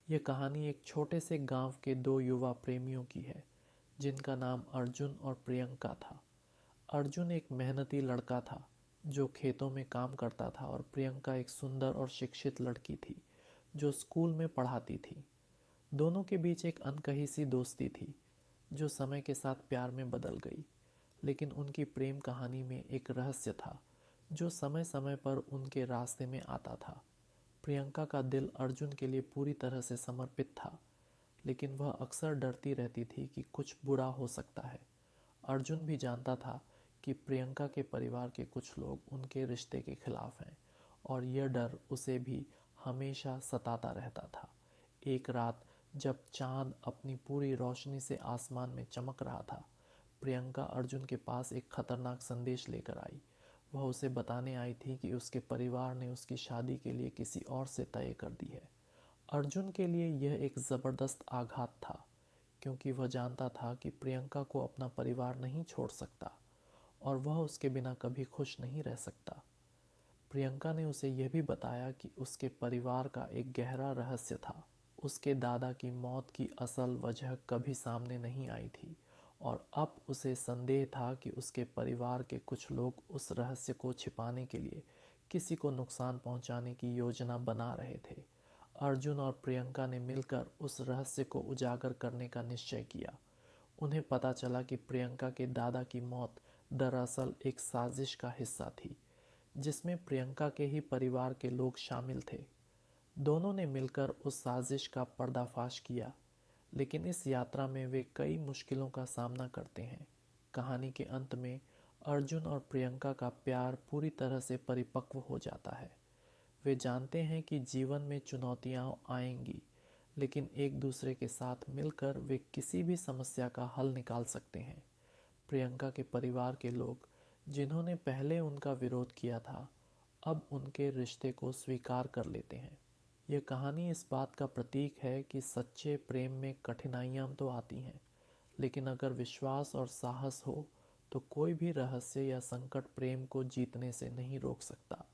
यह कहानी एक छोटे से गांव के दो युवा प्रेमियों की है जिनका नाम अर्जुन और प्रियंका था। अर्जुन एक मेहनती लड़का था जो खेतों में काम करता था और प्रियंका एक सुंदर और शिक्षित लड़की थी जो स्कूल में पढ़ाती थी। दोनों के बीच एक अनकही सी दोस्ती थी जो समय के साथ प्यार में बदल गई। लेकिन उनकी प्रेम कहानी में एक रहस्य था जो समय समय पर उनके रास्ते में आता था। प्रियंका का दिल अर्जुन के लिए पूरी तरह से समर्पित था, लेकिन वह अक्सर डरती रहती थी कि कुछ बुरा हो सकता है। अर्जुन भी जानता था कि प्रियंका के परिवार के कुछ लोग उनके रिश्ते के खिलाफ हैं और यह डर उसे भी हमेशा सताता रहता था। एक रात जब चांद अपनी पूरी रोशनी से आसमान में चमक रहा था, प्रियंका अर्जुन के पास एक खतरनाक संदेश लेकर आई। वह उसे बताने आई थी कि उसके परिवार ने उसकी शादी के लिए किसी और से तय कर दी है। अर्जुन के लिए यह एक ज़बरदस्त आघात था क्योंकि वह जानता था कि प्रियंका को अपना परिवार नहीं छोड़ सकता और वह उसके बिना कभी खुश नहीं रह सकता। प्रियंका ने उसे यह भी बताया कि उसके परिवार का एक गहरा रहस्य था। उसके दादा की मौत की असल वजह कभी सामने नहीं आई थी और अब उसे संदेह था कि उसके परिवार के कुछ लोग उस रहस्य को छिपाने के लिए किसी को नुकसान पहुंचाने की योजना बना रहे थे। अर्जुन और प्रियंका ने मिलकर उस रहस्य को उजागर करने का निश्चय किया। उन्हें पता चला कि प्रियंका के दादा की मौत दरअसल एक साजिश का हिस्सा थी जिसमें प्रियंका के ही परिवार के लोग शामिल थे। दोनों ने मिलकर उस साजिश का पर्दाफाश किया, लेकिन इस यात्रा में वे कई मुश्किलों का सामना करते हैं। कहानी के अंत में अर्जुन और प्रियंका का प्यार पूरी तरह से परिपक्व हो जाता है। वे जानते हैं कि जीवन में चुनौतियां आएंगी, लेकिन एक दूसरे के साथ मिलकर वे किसी भी समस्या का हल निकाल सकते हैं। प्रियंका के परिवार के लोग, जिन्होंने पहले उनका विरोध किया था, अब उनके रिश्ते को स्वीकार कर लेते हैं। यह कहानी इस बात का प्रतीक है कि सच्चे प्रेम में कठिनाइयां तो आती हैं, लेकिन अगर विश्वास और साहस हो तो कोई भी रहस्य या संकट प्रेम को जीतने से नहीं रोक सकता।